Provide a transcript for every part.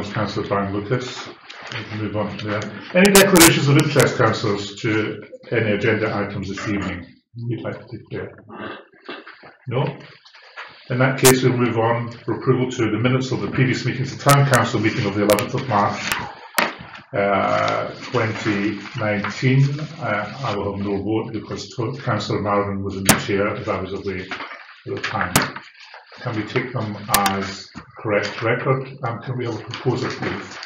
was Councillor Brian Lucas. We can move on from there. Any declarations of interest, councillors, to any agenda items this evening you'd like to declare? No? In that case, we'll move on for approval to the minutes of the previous meetings, the Town Council meeting of the 11th of March 2019. I will have no vote because Councillor Marvin was in the chair as I was away at the time. Can we take them as correct record? And can we have a proposer, please?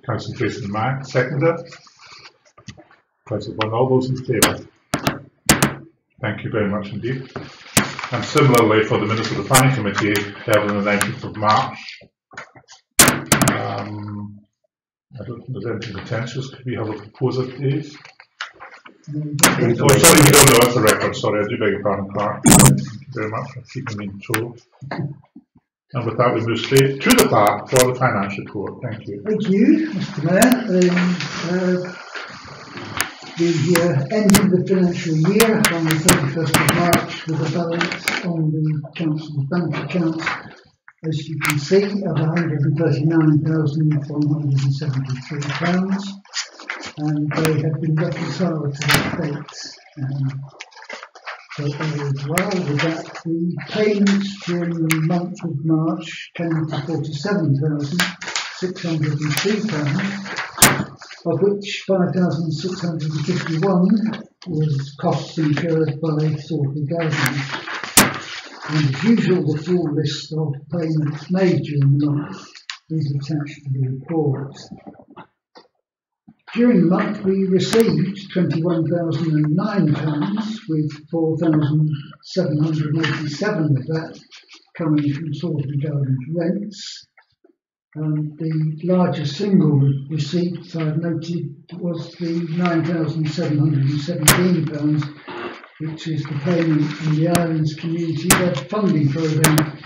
Councillor Jason Mack, seconder. Councillor Byrne, all those in favour? Thank you very much indeed. And similarly for the minutes of the Planning Committee held on the 19th of March. I don't think there's anything contentious. Could we have a proposer, please? Oh, sorry, we don't know. That's the record. Sorry, I do beg your pardon, Clark. Thank you very much for keeping me in control. And with that, we move straight to the Clerk for the finance report. Thank you. Thank you, Mr. Mayor. The end of the financial year on the 31st of March with a balance on the Council's bank accounts, as you can see, of £139,173, and they have been reconciled to that date. So as well, with that, the payments during the month of March came to £47,603, of which £5,651 was costs incurred by Salisbury Gardens. And as usual, the full list of payments made during the month is attached to the report. During the month, we received £21,009, with £4,787 of that coming from Salisbury Gardens rents. The largest single receipt I've noted was the £9,717, which is the payment from the Islands Community Led Funding Programme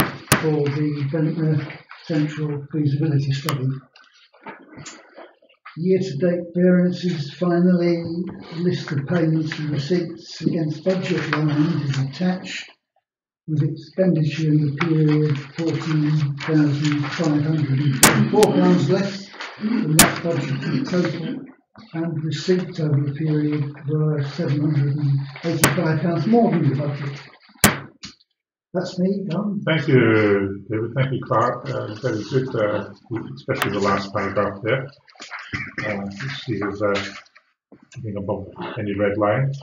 for the Ventnor Central Feasibility Study. Year-to-date variances, finally, a list of payments and receipts against budget lines is attached, with expenditure in the period £14,544 less than that budget in total, and receipts over the period were £785 more than the budget. That's me, done. Thank you, David. Thank you, Clark. Very good, especially the last paragraph there. She is being above any red line.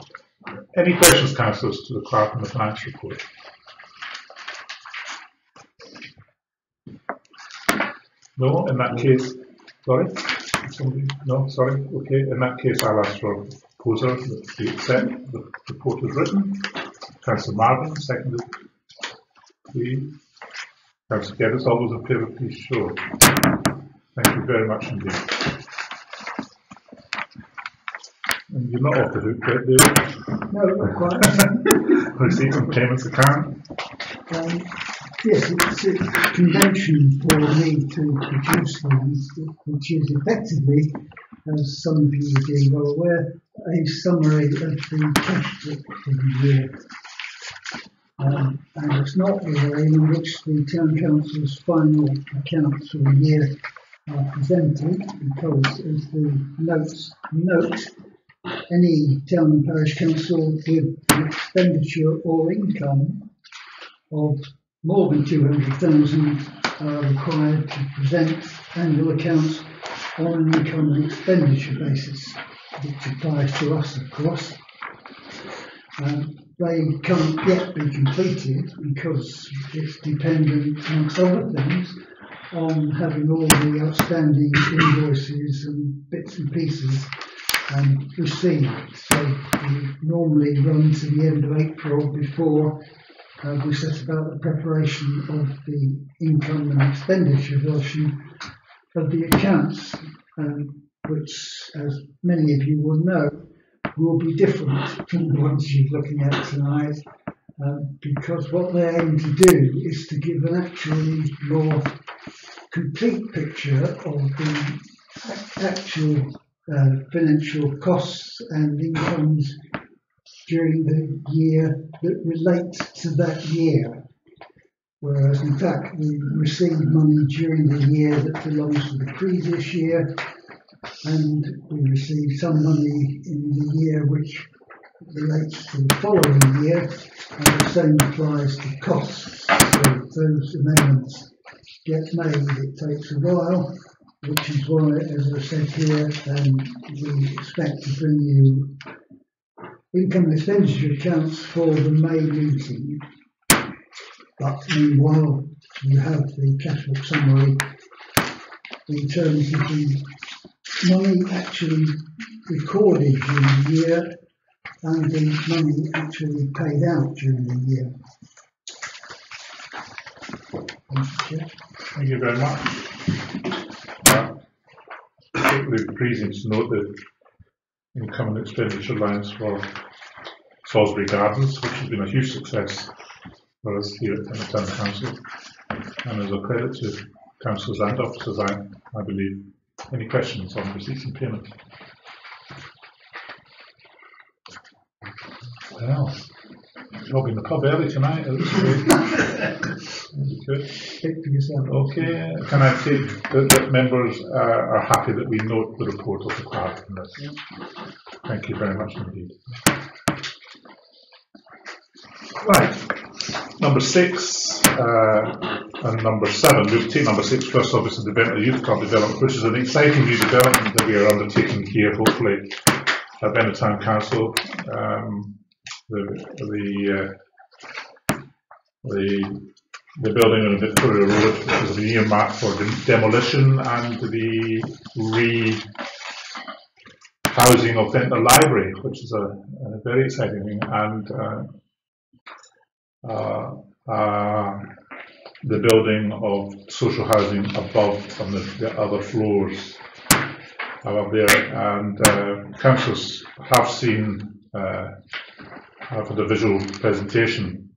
Any questions, councillors, to the Clerk on the finance report? No, in that case, sorry? Somebody? No, sorry, okay. In that case, I'll ask for a proposer to accept the report as written. Councillor Marvin, seconded. Please. Councillor Geddes, all those in favour, please show. Thank you very much indeed. And you're not off the hook yet, David? No, not quite. Receipts and payments account? Yes, it's a convention for me to produce these, which is effectively, as some of you are being well aware, a summary of the cash book for the year. And it's not the way in which the Town Council's final accounts for the year are presented, because as the notes note, any town and parish council with an expenditure or income of more than 200,000 are required to present annual accounts on an income and expenditure basis, which applies to us, of course. They can't yet be completed because it's dependent, amongst other things, on having all the outstanding invoices and bits and pieces received. So we normally run to the end of April before we set about the preparation of the income and expenditure version of the accounts, which, as many of you will know, will be different from the ones you're looking at tonight, because what they aim to do is to give an actually more complete picture of the actual financial costs and incomes during the year that relate to that year. whereas in fact we received money during the year that belongs to the previous year, and we received some money in the year which relates to the following year, and the same applies to costs. So if those amendments get made, it takes a while, which is why, as I said here, we expect to bring you income and expenditure accounts for the May meeting. But meanwhile, you have the cash book summary in terms of the money actually recorded during the year and the money actually paid out during the year. Thank you very much. Particularly pleasing to note the income and expenditure lines for Salisbury Gardens, which has been a huge success for us here at the Town Council, and as a credit to councillors and officers, I believe. Any questions on receipts and payments? Well, you'll be in the pub early tonight. Good. Speak for yourself. Okay, can I take that members are happy that we note the report of the clerk on this? Thank you very much indeed. Right, number 6 and number 7. We'll take number 6 first, obviously, the Ventnor Youth Club development, which is an exciting new development that we are undertaking here, hopefully, at Ventnor Town Council. The building on Victoria Road, which has been earmarked for demolition, and the housing of Ventnor Library, which is a very exciting thing, and the building of social housing above on the other floors above there. And councillors have seen for the visual presentation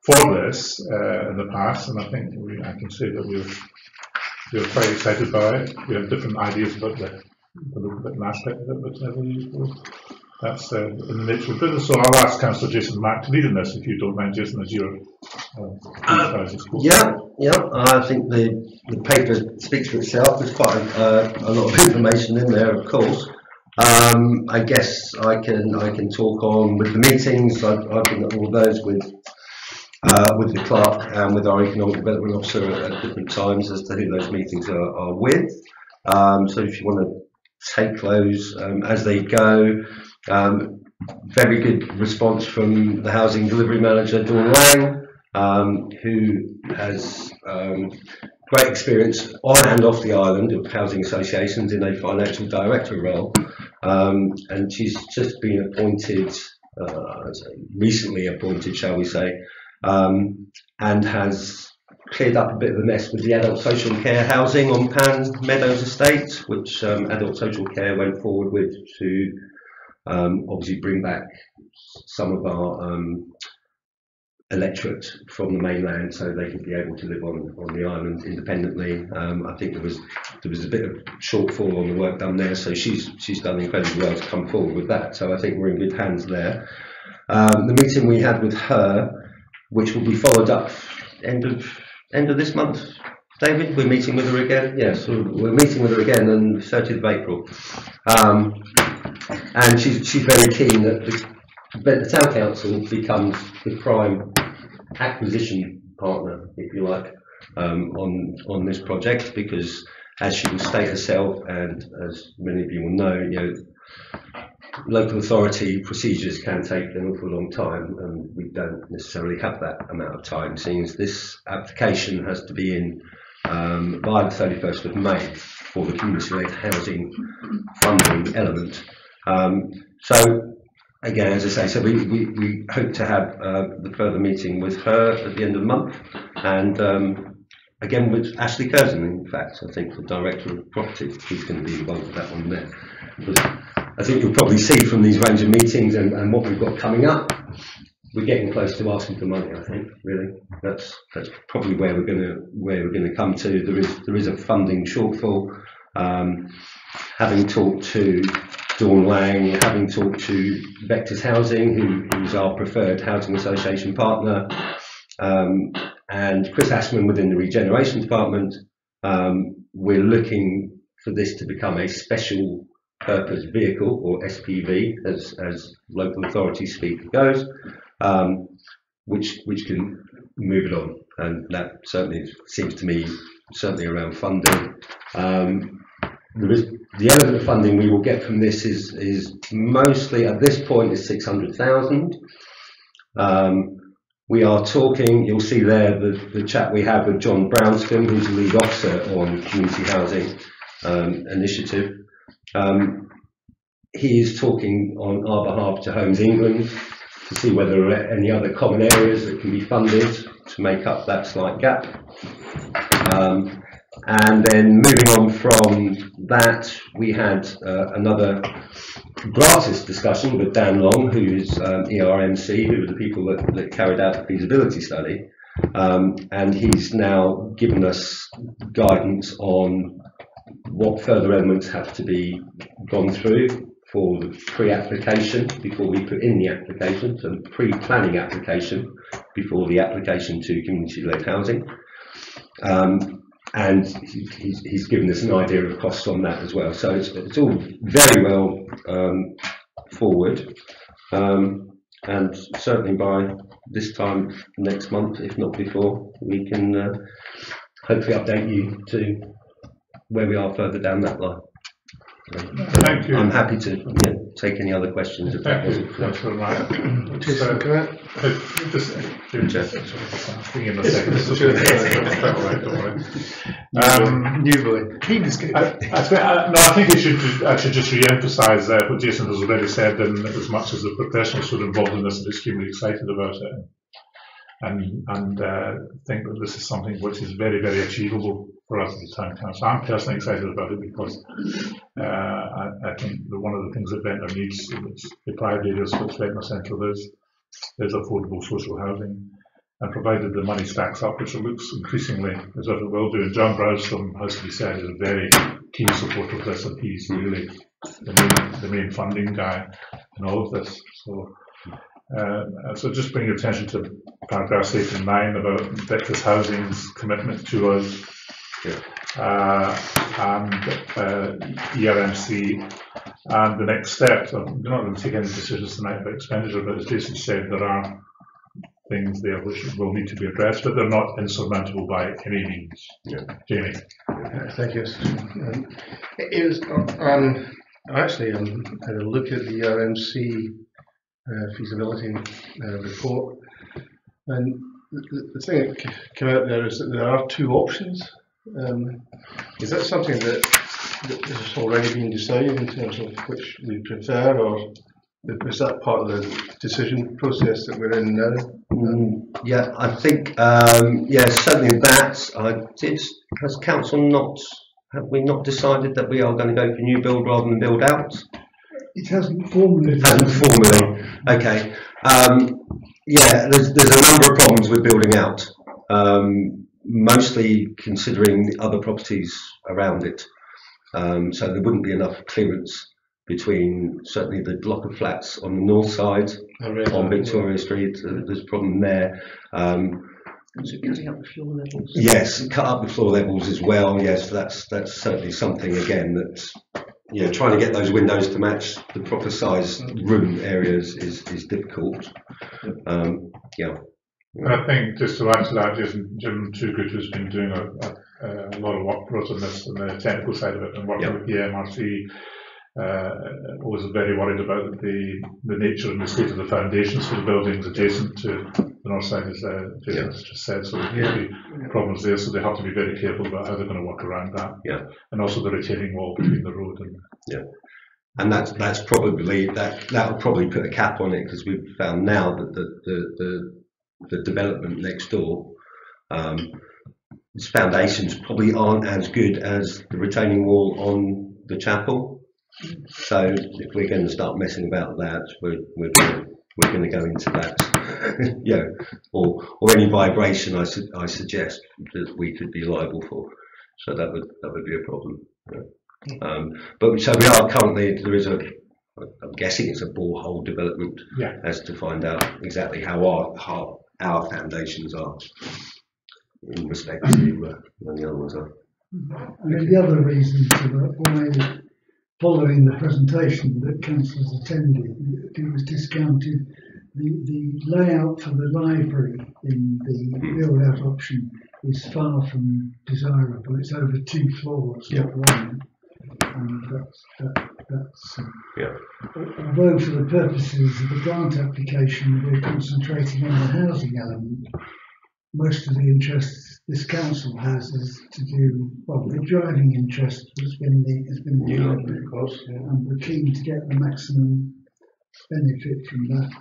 for this in the past, and I think I can say that we're quite excited by it. We have different ideas about the different aspect of it, but that's in the nature of business. So I'll ask Councillor Jason Mack to lead in this, if you don't mind, Jason, as you're yeah. I think the paper speaks for itself. There's quite a lot of information in there, of course. I guess I can talk on with the meetings. I've been at all those with the clerk and with our economic development officer at different times as to who those meetings are with. So if you want to take those as they go. Very good response from the housing delivery manager, Dawn Lang, who has great experience on and off the island of housing associations in a financial director role. And she's just been appointed, recently appointed, shall we say, and has cleared up a bit of a mess with the adult social care housing on Pan Meadows Estate, which adult social care went forward with to obviously bring back some of our electorate from the mainland so they could be able to live on the island independently. I think there was a bit of shortfall on the work done there, so she's done incredibly well to come forward with that, so I think we're in good hands there. The meeting we had with her, which will be followed up end of this month, David, we're meeting with her again. Yes, we're meeting with her again on the 30th of April. And she's very keen that the Town Council becomes the prime acquisition partner, if you like, on this project, because as she will state herself, and as many of you will know, local authority procedures can take an awful long time, and we don't necessarily have that amount of time, since this application has to be in by the 31st of May for the community-led housing funding element. So again, as I say, so we hope to have the further meeting with her at the end of the month, and again with Ashley Curzon, in fact, I think the Director of Property, he's going to be involved with that one there. Because I think you'll probably see from these range of meetings and what we've got coming up, we're getting close to asking for money. I think really that's probably where we're going to come to. There is a funding shortfall. Having talked to Dawn Lang, having talked to Vectors Housing, who's our preferred housing association partner, and Chris Ashman within the regeneration department, we're looking for this to become a special purpose vehicle, or SPV, as local authority speak goes, which can move it on, and that certainly seems to me certainly around funding. The element of funding we will get from this is mostly at this point is 600,000. We are talking, you'll see there the chat we have with John Brownscombe, who's the lead officer on community housing initiative. He is talking on our behalf to Homes England to see whether there are any other common areas that can be funded to make up that slight gap. And then moving on from that, we had another gratis discussion with Dan Long, who is ERMC, who are the people that carried out the feasibility study. And he's now given us guidance on what further elements have to be gone through for the pre-application before we put in the application, so the pre-planning application before the application to community-led housing. And he's given us an idea of costs on that as well. So it's all very well forward, and certainly by this time next month, if not before, we can hopefully update you to where we are further down that line. Thank you. I'm happy to take any other questions if that wasn't clear. That's all right. New boy. I think I should just re-emphasise what Jason has already said, and as much as the professionals who are involved in this are extremely excited about it, and think that this is something which is very, very achievable for us as the town council. I'm personally excited about it because I think that one of the things that Ventnor needs, the deprived areas which Ventnor Central is affordable social housing, and provided the money stacks up, which it looks increasingly as if it will do. And John Browscombe, has to be said, is a very keen supporter of this, and he's really the main funding guy in all of this. So just bring your attention to paragraphs 8 and 9 about Vector's Housing's commitment to us, and ERMC, and the next steps. We're not going to take any decisions tonight about expenditure, but as Jason said, there are things there which will need to be addressed, but they're not insurmountable by any means. Jamie. Thank you. It was actually had a look at the ERMC feasibility report, and the thing that came out there is that there are two options. Is that something that has already been decided in terms of which we prefer, or is that part of the decision process that we're in now? Yeah, I think certainly that. Has council have we not decided that we are going to go for new build rather than build out? It hasn't formally. Okay. There's a number of problems with building out, mostly considering the other properties around it. So there wouldn't be enough clearance between certainly the block of flats on the north side on Victoria Street. There's a problem there. Cutting up the floor levels. Yes, cut up the floor levels as well. Yes, that's certainly something again that. Trying to get those windows to match the proper size room areas is difficult. I think just to add to that, Jim Toogood, who's been doing a lot of work for us on this, on the technical side of it, and working with the MRC, was very worried about the nature and the state of the foundations for the buildings adjacent to the north side, as Jason has just said. So there could be problems there, so they have to be very careful about how they're going to work around that. And also the retaining wall between the road and and that's probably that'll probably put a cap on it, because we've found now that the development next door, its foundations probably aren't as good as the retaining wall on the chapel. So if we're going to start messing about that, we're going to go into that, or any vibration I suggest that we could be liable for. So that would be a problem. But so we are currently, there is I'm guessing it's a borehole development as to find out exactly how our foundations are. in respect to when the other ones are. I mean, the other reason for why, following the presentation that councillors attended, it was discounted. The layout for the library in the build-out option is far from desirable. It's over 2 floors, not one. And that's although for the purposes of the grant application we're concentrating on the housing element, most of the interest this council has is to do, well, the driving interest has been the library, Of course, yeah. and we're keen to get the maximum benefit from that.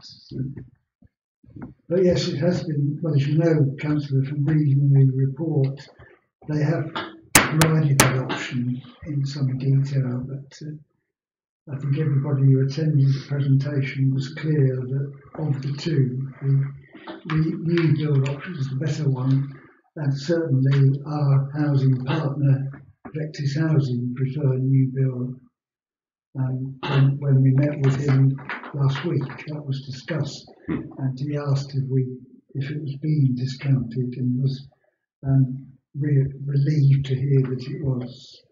But yes, it has been, well, as you know, councillor, from reading the report, they have provided that option in some detail, but I think everybody who attended the presentation was clear that of the two, the new build option is the better one, and certainly our housing partner, Vectis Housing, prefer new build. When we met with him last week, that was discussed, and he asked if it was being discounted, and was relieved to hear that it was.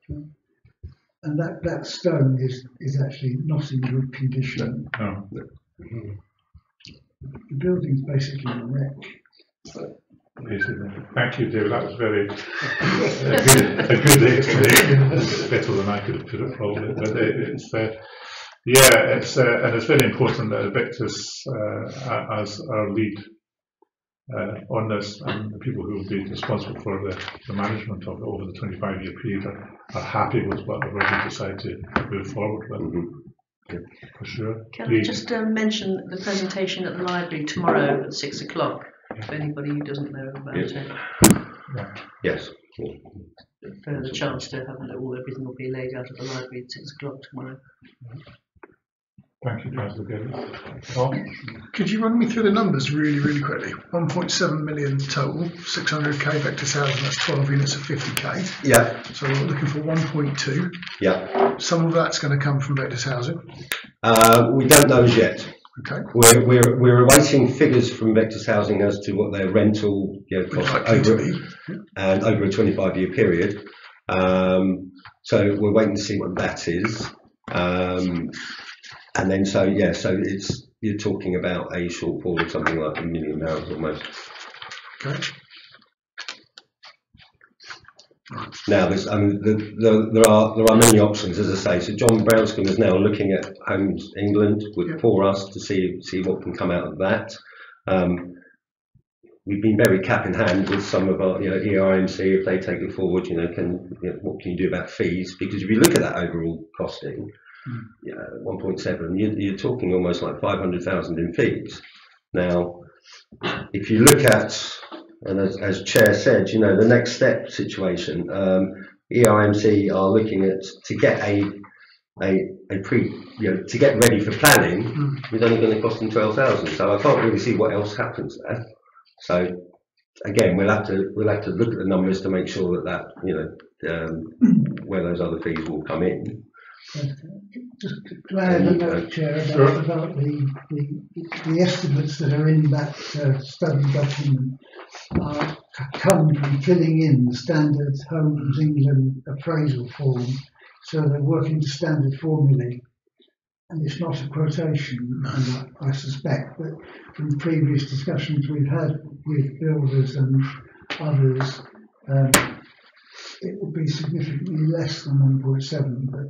And that stone is actually not in good condition. No. The building's basically a wreck. Basically. Thank you, David. That was very a good explanation. It's better than I could have put it, probably. But it's and it's very important that Victus, as our lead on this, and the people who will be responsible for the management of it over the 25-year period are happy with whatever we decide to move forward with. Mm-hmm. For sure. Can I just mention the presentation at the library tomorrow at 6 o'clock, for anybody who doesn't know about it. Yeah. Yes. Further chance to have a little, everything will be laid out at the library at 6 o'clock tomorrow. Thank you, Councillor Gibbons. Tom? Could you run me through the numbers really quickly? 1.7 million total, 600k Vectis Housing, that's 12 units of 50k. Yeah. So we're looking for 1.2. Yeah. Some of that's going to come from Vectis Housing. We don't know as yet. Okay. We're awaiting figures from Vectis Housing as to what their rental costs over a 25-year period. So we're waiting to see what that is. And then so you're talking about a shortfall of something like £1 million almost. Okay. Now there are many options, as I say. So John Brownscombe is now looking at Homes England for us to see what can come out of that. We've been very cap in hand with some of our ERMC, if they take it forward, what can you do about fees? Because if you look at that overall costing, 1.7, you're talking almost like 500,000 in fees. Now, if you look at, and as Chair said, the next step situation, ERMC are looking at to get to get ready for planning, is only going to cost them 12,000. So I can't really see what else happens there. So again, we'll have to look at the numbers to make sure that where those other fees will come in. Just to add a note, Chair, about the estimates that are in that study document come from filling in the standard Homes England appraisal form, so they're working to standard formulae, and it's not a quotation. And I suspect that from previous discussions we've had with builders and others, it will be significantly less than 1.7, but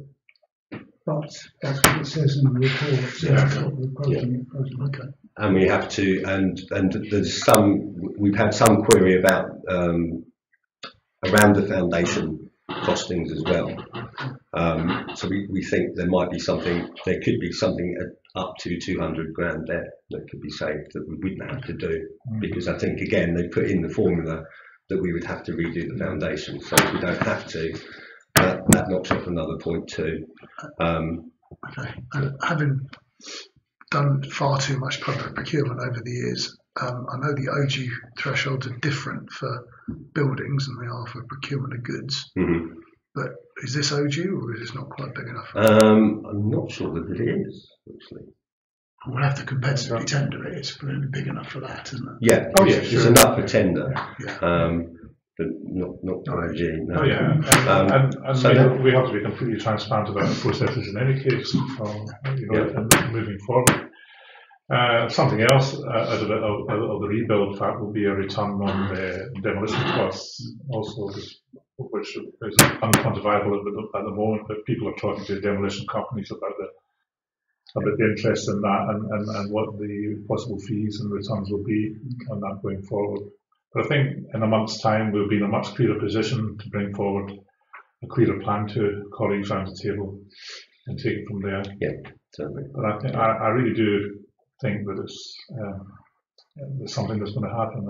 that's what it says in the report. So that's what we're quoting it. Okay. And we have to, and there's we've had some query about around the foundation costings as well. So we think there could be something up to 200 grand there that could be saved that we wouldn't have to do, because I think again they put in the formula that we would have to redo the foundation, so if we don't have to, that knocks off another 0.2. Okay. And having done far too much public procurement over the years, I know the OG thresholds are different for buildings than they are for procurement of goods. Mm-hmm. But is this OG or is this not quite big enough? I'm not sure that it is, actually. We'll have to competitively tender it. It's really big enough for that, isn't it? Yeah, it's enough for tender. Yeah. but not 5G. No. Oh yeah, and So we have to be completely transparent about the processes in any case, and moving forward. Something else out of the rebuild fact will be a return on the demolition costs, also, which is unquantifiable at the moment, but people are talking to demolition companies about the interest in that and what the possible fees and returns will be on that going forward. But I think in a month's time we'll be in a much clearer position to bring forward a clearer plan to colleagues around the table and take it from there. Yeah, certainly. But I think I really do think that it's something that's going to happen,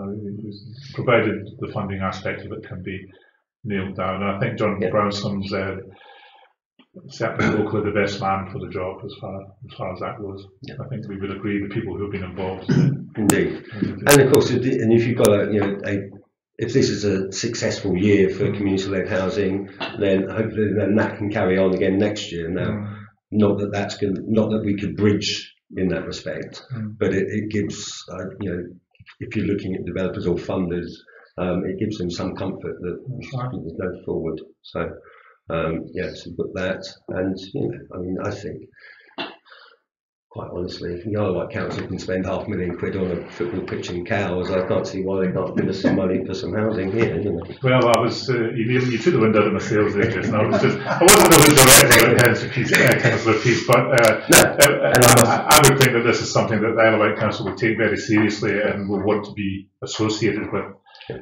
provided the funding aspect of it can be nailed down. And I think John Brownson's certainly locally the best man for the job as far as that goes. Yeah. I think we would agree, the people who've been involved. Indeed. And of course, and if you've got if this is a successful year for community-led housing, then hopefully that can carry on again next year. Now, not that we could bridge in that respect, but it gives if you're looking at developers or funders, it gives them some comfort that there's no forward. So so we've got that, and I think, quite honestly, if the Isle of Wight Council can spend £500,000 on a football pitch and cows, I can't see why they can't give us some money for some housing here. Well, I was you took the wind out of my sails there just now. I wasn't really directly against Councillor Peace, but I would think that this is something that the Isle of Wight Council will take very seriously and will want to be associated with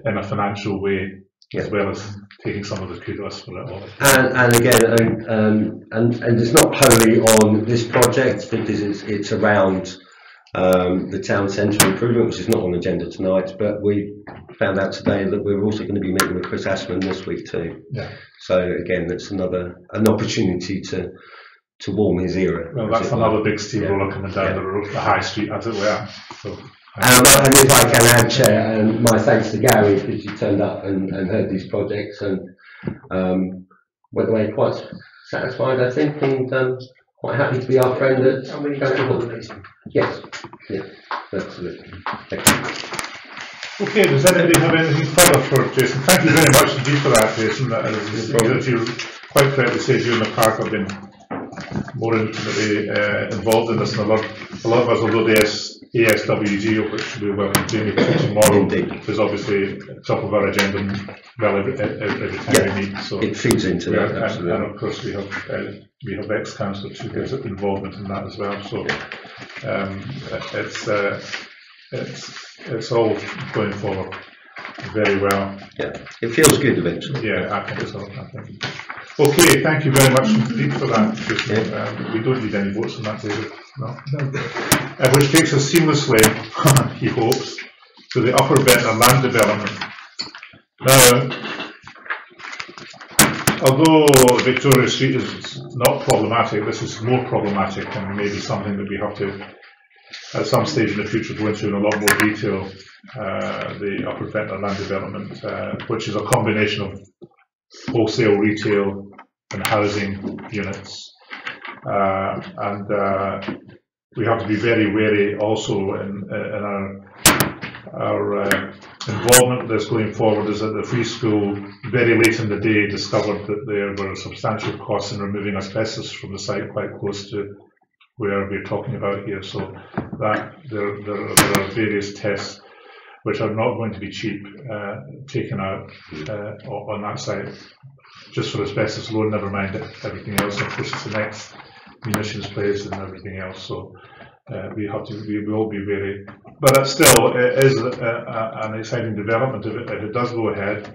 in a financial way, as well as taking some of the kudos for it all. And again, and it's not wholly on this project, because it's around the town centre improvement, which is not on the agenda tonight, but we found out today that we're also going to be meeting with Chris Ashman this week too. Yeah. So again, that's an opportunity to warm his ear. Well, that's another big steamroller coming down the road, the high street, as it were. So. And if I can add, Chair, and my thanks to Gary, because you turned up and heard these projects and went away quite satisfied, I think, and quite happy to be our friend at Council. Yes, absolutely. Thank you. Okay, does anybody have anything further for Jason? Thank you very much indeed for that, Jason. As you quite correctly said, you and the park have been more intimately involved in this than a lot of us, although the ASWG, of which we welcome Jamie tomorrow, is obviously top of our agenda every time we meet. So it feeds into that, absolutely. And of course we have ex-councillors who get involvement in that as well. So it's all going forward very well. Yeah, it feels good eventually. Yeah, I think so. Okay, thank you very much indeed for that. We don't need any votes on that, David. No. Which takes us seamlessly, he hopes, to the Upper Ventnor land development. Now, although Victoria Street is not problematic, this is more problematic and maybe something that we have to, at some stage in the future, go into in a lot more detail. The Upper Ventnor land development, which is a combination of wholesale, retail and housing units, and we have to be very wary also in our involvement with this going forward. Is that the Free School very late in the day discovered that there were substantial costs in removing asbestos from the site quite close to where we're talking about here, so that there are various tests which are not going to be cheap, taken out on that site, just for asbestos alone, never mind everything else. Of course, it's the next munitions place and everything else, so we will be wary. But still, it is an exciting development if it does go ahead.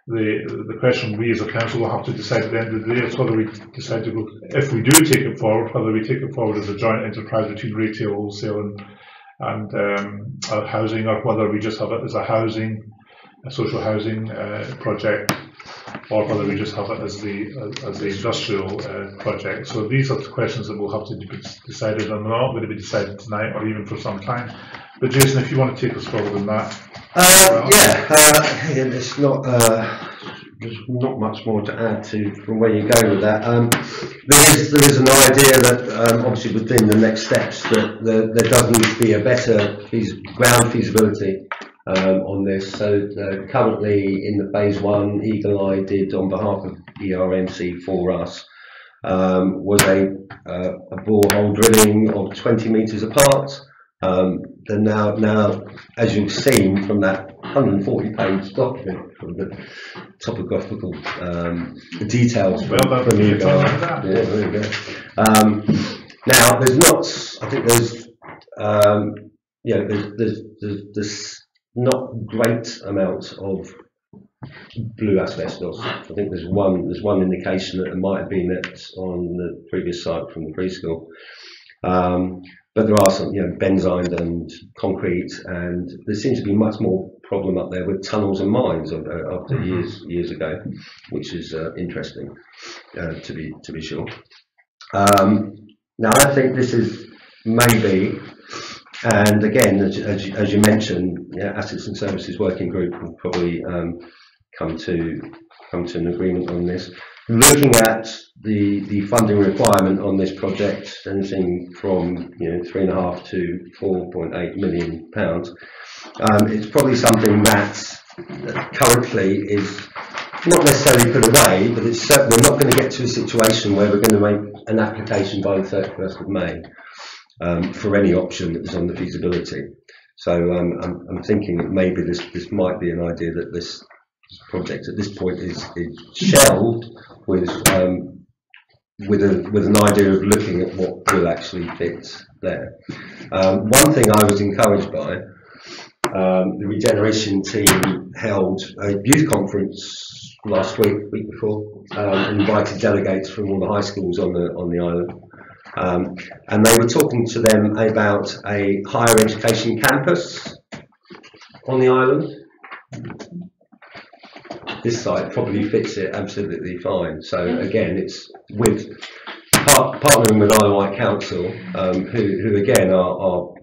The question we as a council will have to decide at the end of the day is whether we decide to go, if we do take it forward, whether we take it forward as a joint enterprise between retail, wholesale and housing, or whether we just have it as a social housing project, or whether we just have it as the industrial project. So these are the questions that will have to be decided, and they're not going to be decided tonight or even for some time. But Jason, if you want to take us forward in that. It's not. There's not much more to add to from where you're going with that. There is an idea that obviously within the next steps that there does need to be a better ground feasibility on this. So currently in the phase one, Eagle Eye did on behalf of ERMC for us was a borehole drilling of 20 metres apart. Then now, as you've seen from that 140-page document, from the topographical details from Eagle Eye. Yeah, there you go. Now, there's not. I think there's. There's not great amount of blue asbestos. I think there's one indication that it might have been on the previous site from the preschool. But there are some, benzine and concrete, and there seems to be much more problem up there with tunnels and mines after years ago, which is interesting to be sure. Now I think this is maybe, and again, as you mentioned, Assets and Services Working Group will probably come to an agreement on this. Looking at the funding requirement on this project, anything from 3.5 to 4.8 million pounds, it's probably something that currently is not necessarily put away, but it's certainly not going to get to a situation where we're going to make an application by the 31st of May for any option that's on the feasibility. So I'm thinking that maybe this might be an idea that this project at this point is shelved with an idea of looking at what will actually fit there. One thing I was encouraged by, the regeneration team held a youth conference last week before, and invited delegates from all the high schools on the island, and they were talking to them about a higher education campus on the island. This site probably fits it absolutely fine. So again, it's with partnering with Isle of Wight Council, who again are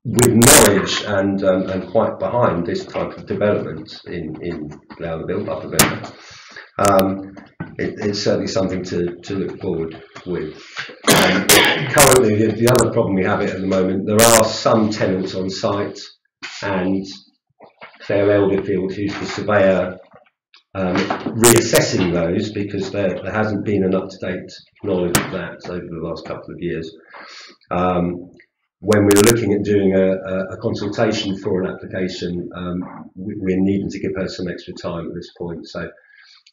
with knowledge and quite behind this type of development in Louderville, Upper Ventnor. It's certainly something to look forward with. Currently, the other problem we have at the moment, there are some tenants on site, and Claire Elderfield, who's the surveyor, reassessing those because there hasn't been an up-to-date knowledge of that over the last couple of years. When we're looking at doing a consultation for an application, we're needing to give her some extra time at this point. So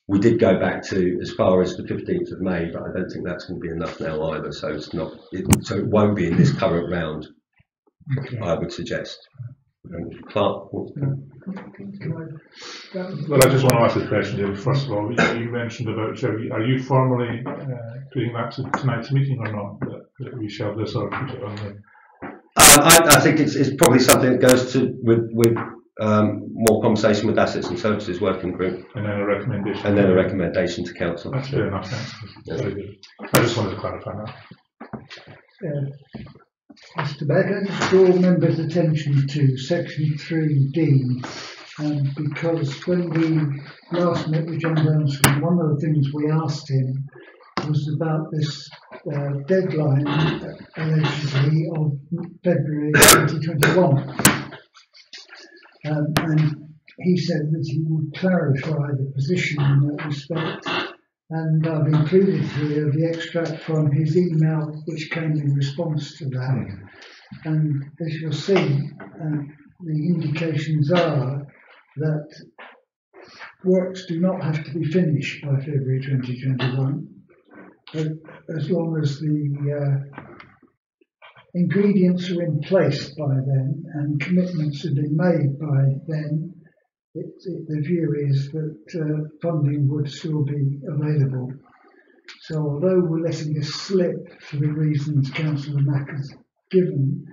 we did go back to as far as the 15th of May, but I don't think that's going to be enough now either. So so it won't be in this current round, I would suggest. Clark? Well, I just want to ask a question, David. First of all, you mentioned about, are you formally putting that to tonight's meeting or not? That we shall this or put it on the... I think it's probably something that goes to with more conversation with Assets and Services Working Group. And then a recommendation. And then a recommendation to Council. That's fair enough, thanks. Very good. I just wanted to clarify that. Mr. Beck, I just draw members' attention to section 3D, because when we last met with John Branscombe, one of the things we asked him was about this deadline, allegedly, of February 2021. And he said that he would clarify the position in that respect. And I've included here the extract from his email which came in response to that. And as you'll see, the indications are that works do not have to be finished by February 2021, but as long as the ingredients are in place by then and commitments have been made by then, the view is that funding would still be available. So although we're letting this slip for the reasons Councillor Mack has given,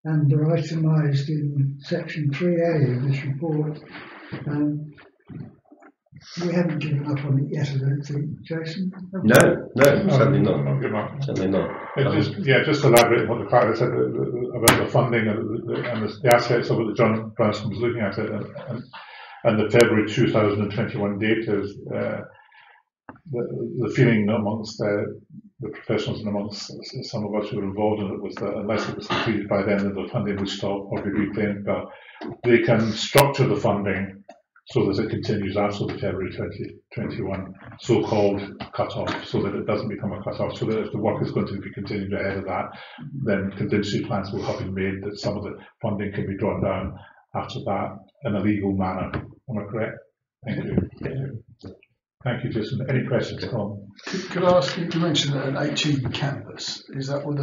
and are itemised in section 3A of this report, we haven't given up on it yet, I don't think. Jason? No, certainly not. Certainly not. Just to elaborate on what the clerk said about the funding and the aspects of it that John Branscombe was looking at it, and the February 2021 date is the feeling amongst the professionals and amongst some of us who were involved in it was that unless it was completed by then, the funding would stop or be reclaimed. But they can structure the funding so that it continues after the February 2021 so-called cut-off, so that it doesn't become a cut-off, so that if the work is going to be continued ahead of that, then contingency plans will have been made that some of the funding can be drawn down after that in a legal manner. Am I correct? Thank you. Thank you, Jason. Any questions, Tom? Could I ask you, you mentioned an HE canvas. Is that with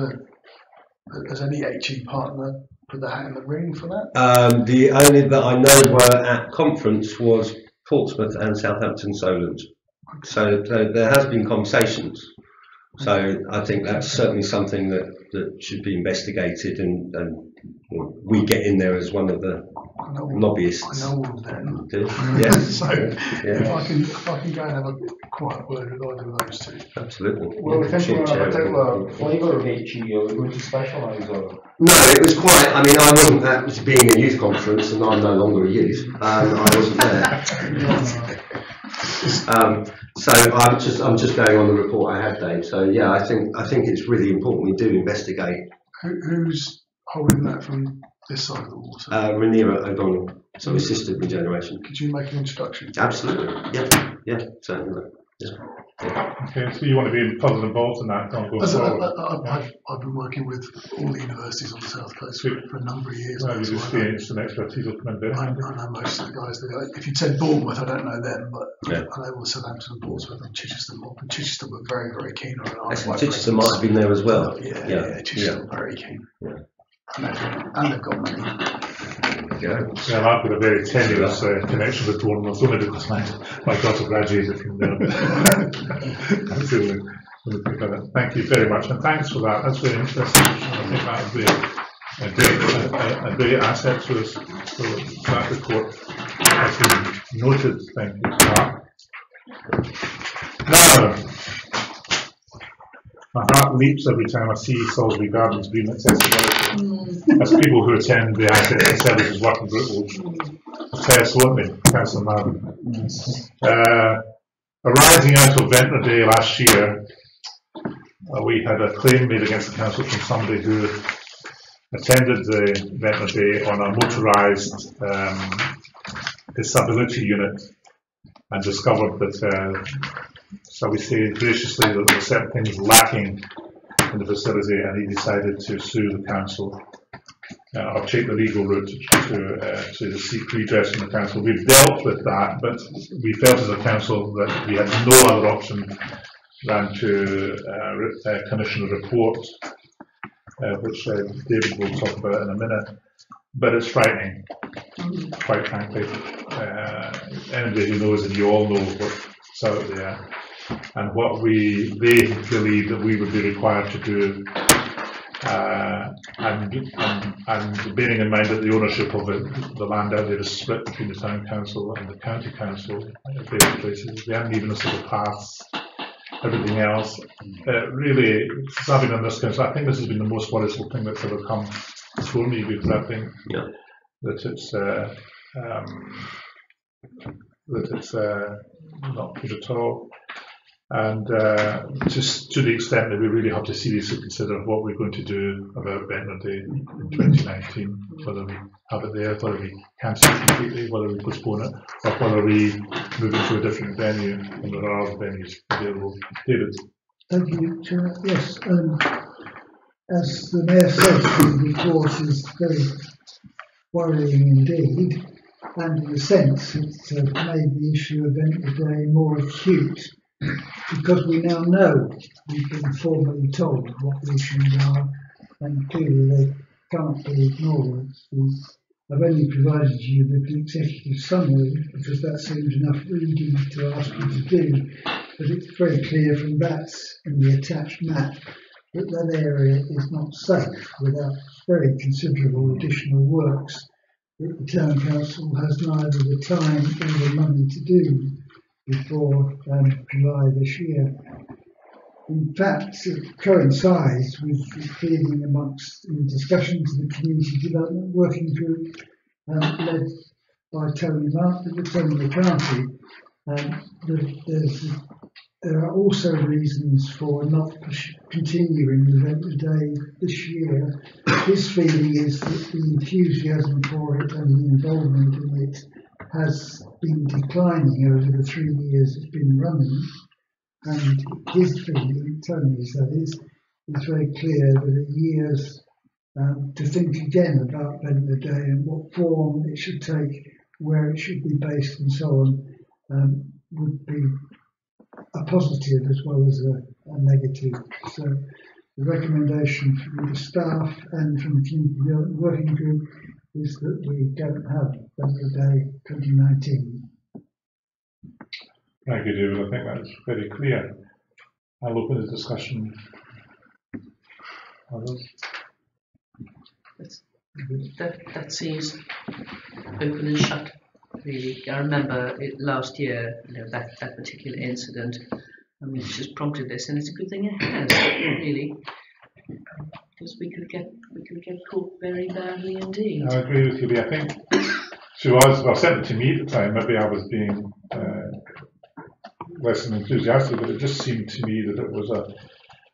has any HE partner put their hat in the ring for that? The only that I know were at conference was Portsmouth and Southampton Solent. So there has been conversations. So I think that's certainly something that should be investigated, and we get in there as one of the lobbyists. I know all of them. Yeah. So yeah. If I can go and have a quiet word with either of those two. Absolutely. Well, we think we're a particular flavour of HE, or we're going to specialise on. No, it was quite. I mean, I wasn't at being a youth conference, and I'm no longer a youth. I wasn't there. So I'm just going on the report I had, Dave. So yeah, I think it's really important we do investigate. Who's holding that from this side of the water? Rhaenyra O'Donnell, so assisted regeneration. Could you make an introduction? Absolutely. Yeah, certainly. Yeah. Okay, so you want to be further involved in that going forward? I've been working with all the universities on the South Coast for a number of years. Well, you've experienced and expertise will come in very handy. I know most of the guys. If you'd said Bournemouth, I don't know them, but yeah. I know all Southampton and Portsmouth and Chichester. And Chichester were very, very keen on it. Chichester might have been there as well. Yeah, Chichester were very keen. Yeah. And they've got money. Yeah, I've got a very tenuous connection with Bournemouth, only because my daughter graduated from there. Thank you very much, and thanks for that. That's very interesting. I think that would be a great asset to us. So that report has been noted. Thank you. Now, my heart leaps every time I see Salisbury Gardens green accessibility. As people who attend the Asset Services Working Group will attest, won't they, Councillor Marvin? Arising out of Ventnor Day last year, we had a claim made against the council from somebody who attended the Ventnor Day on a motorised disability unit and discovered that shall we say graciously that there were certain things lacking in the facility, and he decided to sue the council or take the legal route to seek redress from the council. We've dealt with that, but we felt as a council that we had no other option than to commission a report, which David will talk about in a minute. But it's frightening, quite frankly. Anybody who knows, and you all know what's out there, and what they believe that we would be required to do, and bearing in mind that the ownership of the land out there is split between the town council and the county council at various places. We haven't even a sort of paths, everything else. Really, having on this council, I think this has been the most worrisome thing that's ever come before me, because I think that it's not good at all. And just to the extent that we really have to seriously consider what we're going to do about Ventnor Day in 2019, whether we have it there, whether we cancel it completely, whether we postpone it, or whether we move it to a different venue, and there are other venues available. David. Thank you, Chair. Yes, as the Mayor said, the report is very worrying indeed, and in a sense it's made the issue of Ventnor Day more acute, because we now know, we've been formally told what the issues are, and clearly they can't be ignored. I've only provided you with the executive summary because that seems enough reading to ask you to do, but it's very clear from that in the attached map that that area is not safe without very considerable additional works that the Town Council has neither the time or the money to do before July this year. In fact, it coincides with the feeling in discussions of the Community Development Working Group led by Tony McCarthy, that there's there are also reasons for not continuing the Ventnor Day this year. His feeling is that the enthusiasm for it and the involvement in it has been declining over the 3 years it's been running. And his feeling, Tony's that is very clear that a year's to think again about Ventnor Day and what form it should take, where it should be based and so on, would be a positive as well as a negative. So the recommendation from the staff and from the community working group is that we don't have Ventnor Day 2019. Thank you, David. I think that's very clear. I'll open the discussion. Others? That seems open and shut, really. I remember it last year, that particular incident, which just prompted this, and it's a good thing it has, really, because we could get caught very badly indeed. I agree with you. I think she was, well, certainly to me at the time, maybe I was being less than enthusiastic, but it just seemed to me that it was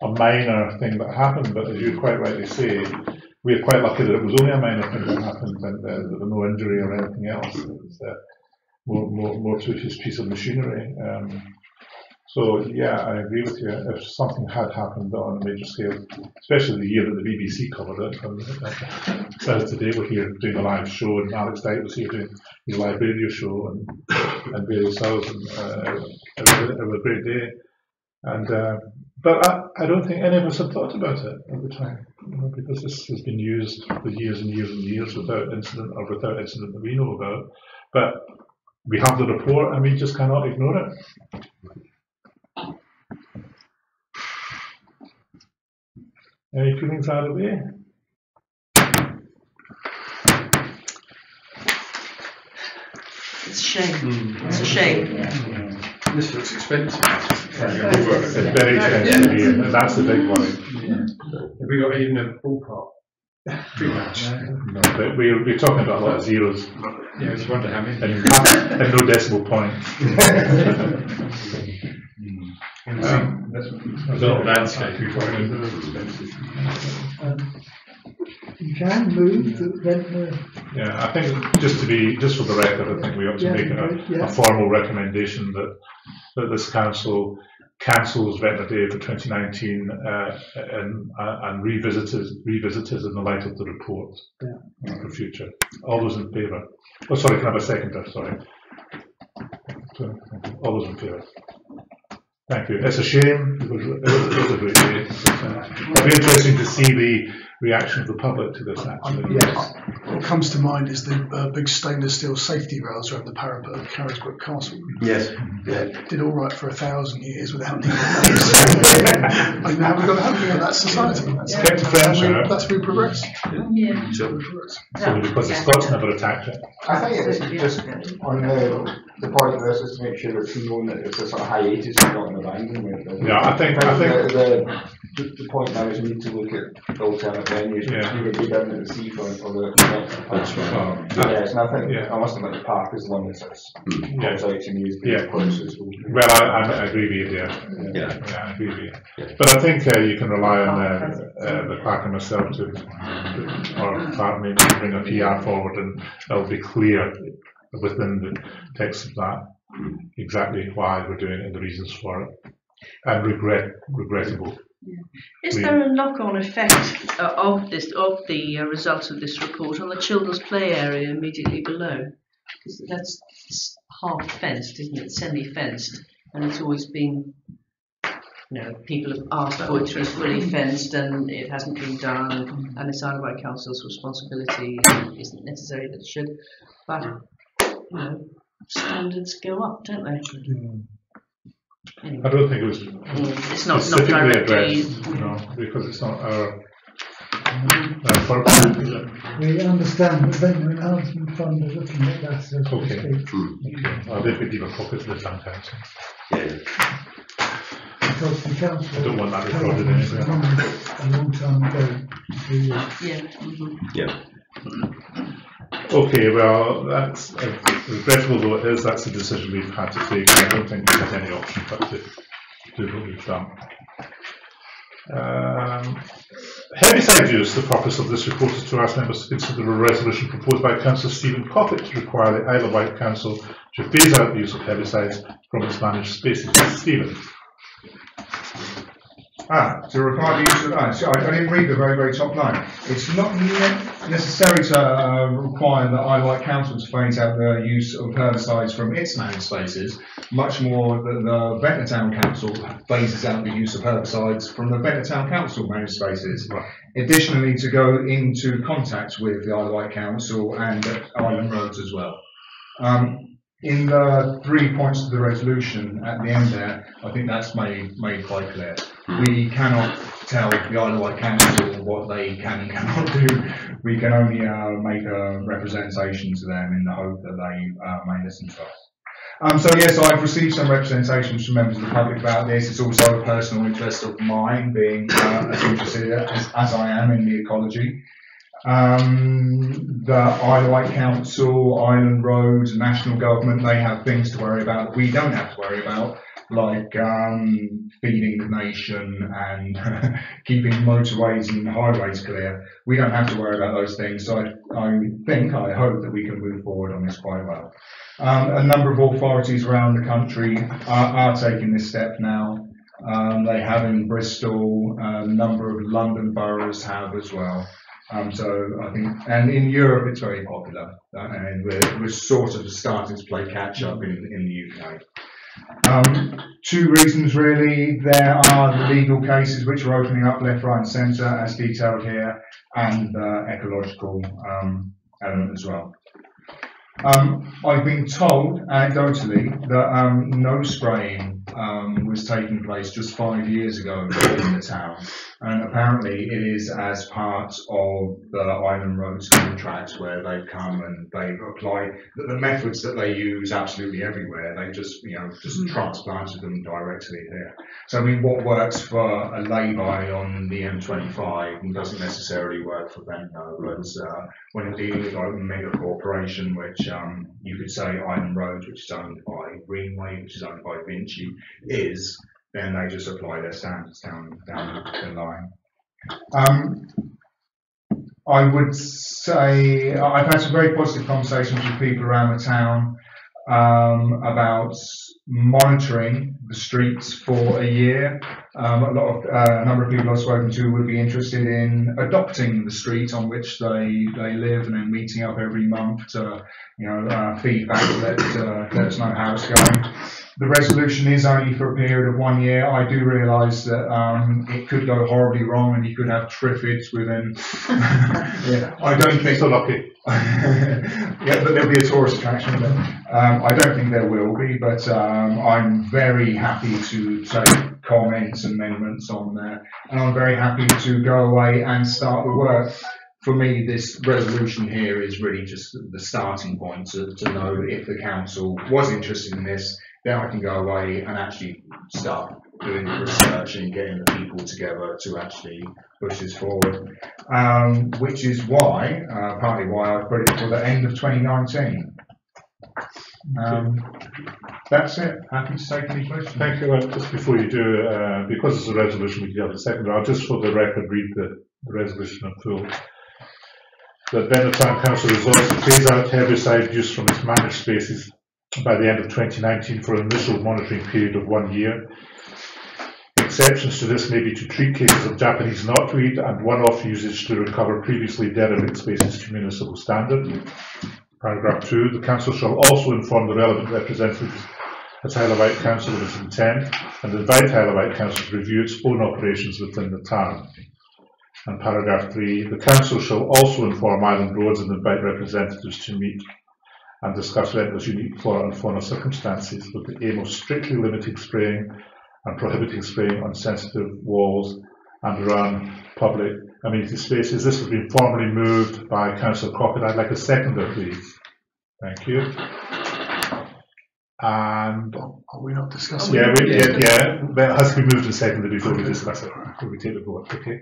a minor thing that happened. But as you quite rightly say, we are quite lucky that it was only a minor thing that happened, and there was no injury or anything else. It was more to his piece of machinery. So yeah, I agree with you. If something had happened on a major scale, especially the year that the BBC covered it, so today we're here doing a live show, and Alex Dyke was here doing his live radio show, and various others, and it was a great day. And but I don't think any of us had thought about it at the time, because this has been used for years and years and years without incident that we know about. But we have the report, and we just cannot ignore it. Any feelings out of the way? It's a shame. It's a shame. This looks expensive. It's very expensive here, and that's the big worry. Have we got even a ballpark? Pretty much. No, but we're talking about a lot of zeros. Yeah, I just wonder how many. And no decimal points. You can move the Ventnor. Yeah, I think just for the record, I think we ought to make a formal recommendation that this council cancels Ventnor Day for 2019 and revisit it in the light of the report for future. All those in favour? Oh, sorry, can I have a seconder? Sorry. All those in favour? Thank you. It's a shame. It was a great day. It'll be interesting to see the reaction of the public to this, actually. Yes. What comes to mind is the big stainless steel safety rails around the parapet of Carisbrooke Castle. Yes. Yeah. Did all right for 1,000 years without needing those. And now we've got to have in that society. That's where we progress. Yeah. So because the Scots never attacked it. I think it's just on the point of this is to make sure it's known that it's a sort of hiatus and not an abandonment. Yeah, I think the point now is we need to look at the alternate venues, either go down at the seafront or the That's right. Yes, and I think I must admit the park is the one that comes out to me as being quite suitable. Well, I agree with you. Yeah, I agree with you. Yeah. But I think you can rely on the clerk and myself or clerk maybe to bring a PR forward, and it'll be clear within the text of that exactly why we're doing it and the reasons for it, and regrettable. Yeah. Is there a knock-on effect of the results of this report on the children's play area immediately below? Because that's half fenced, isn't it? Semi-fenced, and it's always been, people have asked for it to be fully fenced, and it hasn't been done, and it's either by council's responsibility. It isn't necessary that it should, but standards go up, don't they? Anyway. I don't think it was it's not specifically directly addressed, because it's not our purpose. We understand that Ventnor Enhancement Fund are looking at that as we speak. Well, they could give a copy to the town council. Because the council I don't want that recorded anywhere. A long time ago. Okay, well, that's regrettable though it is. That's a decision we've had to take, and I don't think we have any option but to do what we've done. Heaviside use. The purpose of this report is to ask members to consider a resolution proposed by Councillor Stephen Cockett to require the Isle of Wight Council to phase out the use of heavicides from its managed spaces. Stephen. To require the use of, so I didn't read the very top line. It's not necessary to require the Isle of Wight Council to phase out the use of herbicides from its managed spaces, much more that the Ventnor Town Council phases out the use of herbicides from the Ventnor Town Council managed spaces. Right. Additionally, to go into contact with the Isle of Wight Council and Island Roads as well. In the 3 points of the resolution at the end there, I think that's made quite clear. We cannot tell the Isle of Wight Council what they can and cannot do. We can only make a representation to them in the hope that they may listen to us. So yes, I've received some representations from members of the public about this. It's also a personal interest of mine, being as interested as I am in the ecology. The Isle of Wight Council, Island Roads, national government, they have things to worry about that we don't have to worry about, like feeding the nation and keeping motorways and highways clear. We don't have to worry about those things, so I hope that we can move forward on this quite well. A number of authorities around the country are taking this step now. They have in Bristol, a number of London boroughs have as well. So I think, and in Europe it's very popular, and we're sort of starting to play catch up in the UK. 2 reasons really. There are the legal cases which are opening up left, right and centre as detailed here, and the ecological element as well. I've been told anecdotally that no spraying was taking place just 5 years ago in the town, and apparently it is as part of the Island Roads contract where they've come and they've applied the methods that they use absolutely everywhere. They just transplanted them directly here. So I mean, what works for a lay-by on the M25 doesn't necessarily work for Ventnor, but when you're dealing with a mega corporation, which you could say Island Roads, which is owned by Greenway, which is owned by Vinci, then they just apply their standards down the line. I would say I've had some very positive conversations with people around the town about monitoring the streets for a year. A number of people I've spoken to would be interested in adopting the street on which they live, and then meeting up every month to feedback, let us know how it's going. The resolution is only for a period of 1 year. I do realise that it could go horribly wrong, and you could have triffids within. I don't think so lucky. Yeah, but there'll be a tourist attraction. But, I don't think there will be, but I'm very happy to take comments and amendments on there, and I'm very happy to go away and start the work. For me, this resolution here is really just the starting point to know that if the council was interested in this, then I can go away and actually start doing the research and getting the people together to actually push this forward, which is why, partly why I put it for the end of 2019. That's it. Happy to take any questions. Thank you. Just before you do, because it's a resolution, we can have a second. I'll just for the record read the resolution in full. The Ventnor Town Council resolves to phase out herbicide use from its managed spaces by the end of 2019 for an initial monitoring period of 1 year. Exceptions to this may be to treat cases of Japanese knotweed and one-off usage to recover previously derelict spaces to municipal standard. Paragraph 2, the Council shall also inform the relevant representatives at Isle of Wight Council of its intent and invite Isle of Wight Council to review its own operations within the town. And paragraph 3, the Council shall also inform Island Roads and invite representatives to meet and discuss Ventnor's unique flora and fauna circumstances with the aim of strictly limiting spraying and prohibiting spraying on sensitive walls and around public amenity spaces. This has been formally moved by Councillor Cockett. I'd like a seconder, please. Thank you. And are we not discussing? Yeah, but it has to be moved and seconded before we discuss it. Before we take the vote. Okay.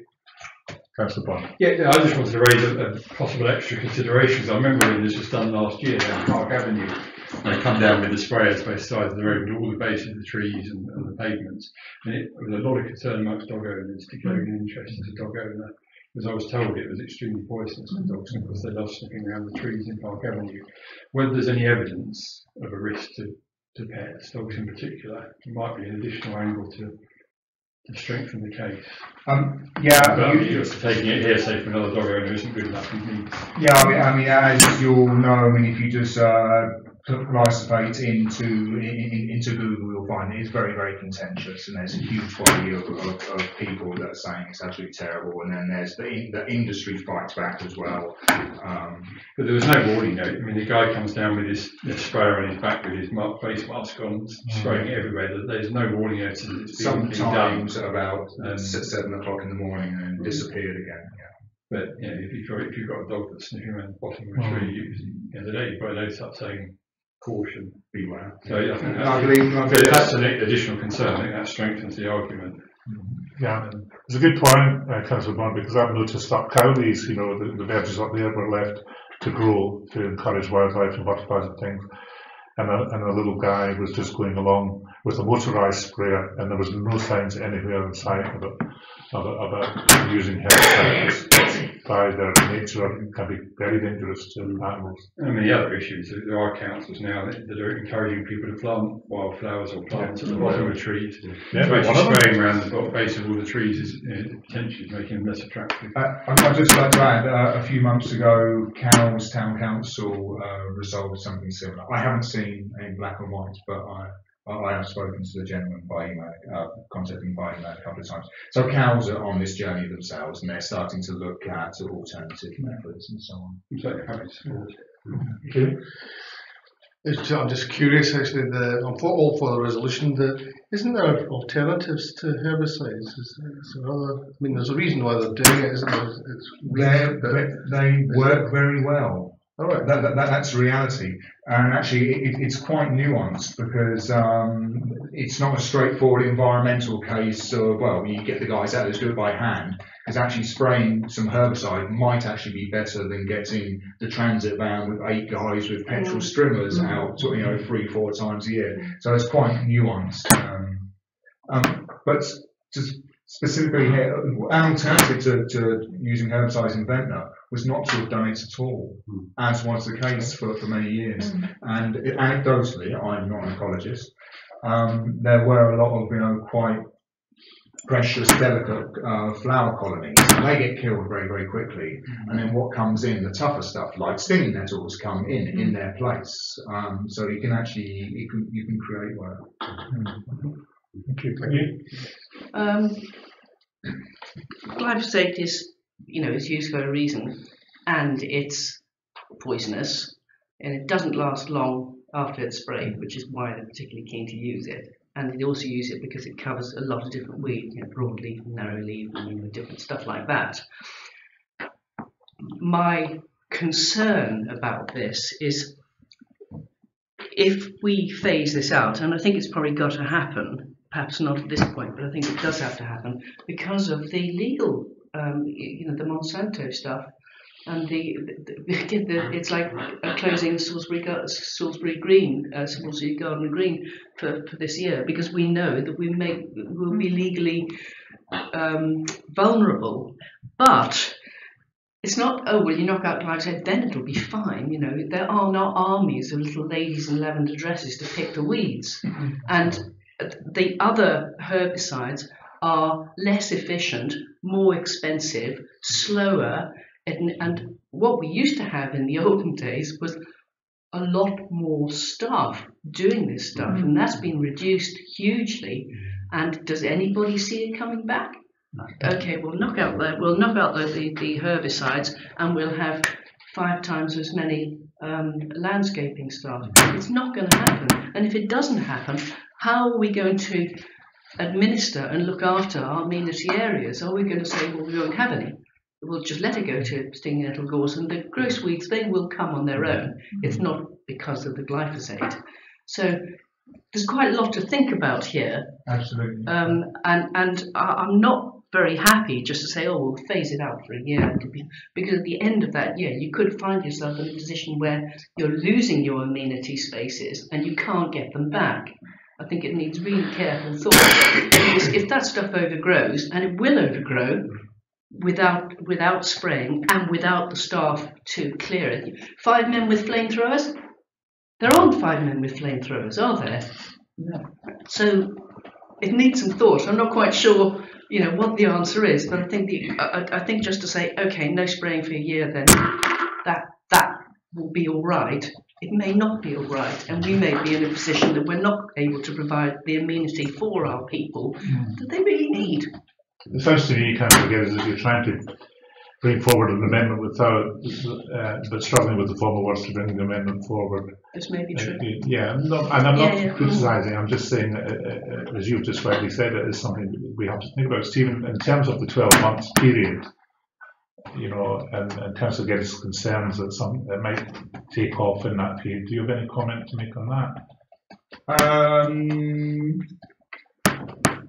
Councillor Bond. Yeah, I just wanted to raise a possible extra consideration, because I remember when this was done last year down Park Avenue, they come down with the sprayers both sides of the road and all the base of the trees and the pavements. And there was a lot of concern amongst dog owners, declaring an interest as a dog owner, because I was told it was extremely poisonous for dogs because they love sniffing around the trees in Park Avenue. Whether there's any evidence of a risk to pets, dogs in particular, it might be an additional angle to strengthen the case. Taking it here, say for another dog owner, isn't good enough. As you'll know, if you just put glyphosate into Google, you'll find it's very, very contentious, and there's a huge body of people that are saying it's absolutely terrible, and then there's the industry fights back as well. But there was no warning note. The guy comes down with his sprayer on his back with his face mask on, spraying it everywhere. There's no warning note. Sometimes at about 7 o'clock in the morning and disappeared again. But if you've got a dog that's sniffing around the bottom of a tree, the other day you've got a notice up saying caution, beware. So I think that's an additional concern. I think that strengthens the argument. Yeah, it's a good point, Councillor Bond, because I've noticed that cowleys, the veggies up there were left to grow to encourage wildlife and butterflies and things. And a little guy was just going along with a motorised sprayer, and there was no signs anywhere in sight about using herbicides by their nature can be very dangerous to animals. The other issue is that there are councils now that are encouraging people to plant wildflowers or plants at the bottom of trees. Spraying around the base of all the trees is potentially making them less attractive. I'd just like to add, a few months ago, Cowes Town Council resolved something similar. I haven't seen in black and white, but I have spoken to the gentleman by email, contacting by email a couple of times. So cows are on this journey themselves, and they're starting to look at alternative methods and so on. Okay. I'm just curious, actually. I'm all for the resolution. Isn't there alternatives to herbicides? There's a reason why they're doing it, isn't there? They work very well. All right. That's reality, and actually it's quite nuanced because it's not a straightforward environmental case of, well, you get the guys out, let's do it by hand, because actually spraying some herbicide might actually be better than getting the transit van with 8 guys with petrol streamers out 3-4 times a year. So it's quite nuanced. But just specifically here, an alternative to using herbicides in Ventnor was not to have done it at all, as was the case for many years. And anecdotally, I'm not an ecologist, there were a lot of quite precious, delicate flower colonies. They get killed very, very quickly, and then what comes in, the tougher stuff like stinging nettles, come in their place. So you can actually you can create work. Thank you. Glyphosate is used for a reason, and it's poisonous, and it doesn't last long after it's sprayed, which is why they're particularly keen to use it. And they also use it because it covers a lot of different weeds, broadleaf, narrowleaf, and different stuff like that. My concern about this is if we phase this out, and I think it's probably got to happen, perhaps not at this point, but I think it does have to happen because of the legal, the Monsanto stuff, and it's like closing Salisbury Garden Green for this year, because we know that we'll be legally vulnerable. But it's not, you knock out glyphosate, then it'll be fine. There are not armies of little ladies in lavender dresses to pick the weeds, and the other herbicides are less efficient, more expensive, slower, and what we used to have in the olden days was a lot more staff doing this stuff, and that's been reduced hugely. And does anybody see it coming back? Okay, we'll knock out the herbicides, and we'll have 5 times as many landscaping staff. It's not going to happen, and if it doesn't happen, how are we going to administer and look after our amenity areas? Are we going to say, well, we don't have any? We'll just let it go to stinging nettle gorse, and the gross weeds, they will come on their own. It's not because of the glyphosate. So there's quite a lot to think about here. Absolutely. And I'm not very happy just to say, oh, we'll phase it out for a year, because at the end of that year, you could find yourself in a position where you're losing your amenity spaces and you can't get them back. I think it needs really careful thought. Because if that stuff overgrows, and it will overgrow, without spraying and without the staff to clear it. 5 men with flamethrowers? There aren't 5 men with flamethrowers, are there? No. So it needs some thought. I'm not quite sure, what the answer is, but I think just to say, okay, no spraying for a year, then that will be all right. It may not be all right, and we may be in a position that we're not able to provide the amenity for our people that they really need. It sounds to me, kind of, again, as if you're trying to bring forward an amendment without, but struggling with the formal words to bring the amendment forward. This may be true. And I'm not criticising. I'm just saying, as you've just rightly said, it is something that we have to think about. Stephen, in terms of the 12 months period, and in terms of getting concerns that might take off in that period, do you have any comment to make on that?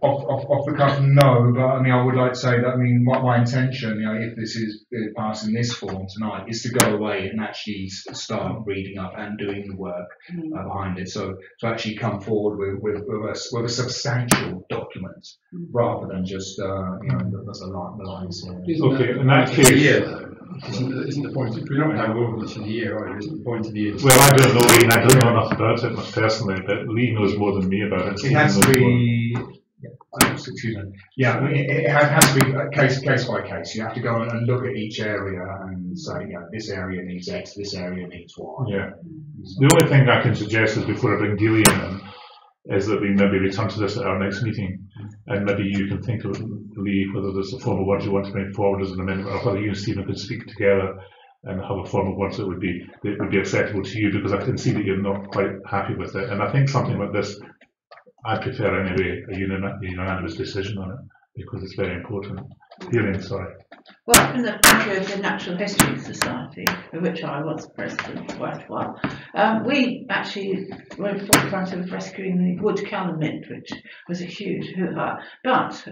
Off the cuff, no, but I would like to say that my intention, if this is passed in this form tonight, is to go away and actually start reading up and doing the work behind it. So to actually come forward with a substantial document rather than just that's a line. Okay, in that case. Isn't the point? We don't have ordinance in the year, either. Isn't the point of the year? Well, I don't know, Ian. I don't know enough about it much personally, but Lee knows more than me about it. It has to be. Excuse me. Yeah, it has to be case by case. You have to go and look at each area and say, this area needs X, this area needs Y. Yeah. The only thing I can suggest is, before I bring Gillian in, is that we maybe return to this at our next meeting, and maybe you can think of, Lee, whether there's a formal word you want to bring forward as an amendment, or whether you and Stephen could speak together and have a formal word that would be acceptable to you, because I can see that you're not quite happy with it. And I think something like this, I prefer anyway a unanimous decision on it, because it's very important. Gillian, sorry. Well, in the country of the Natural History Society, of which I was president for quite a while, we actually were in the forefront of rescuing the wood calumet, which was a huge hoo-ha. But,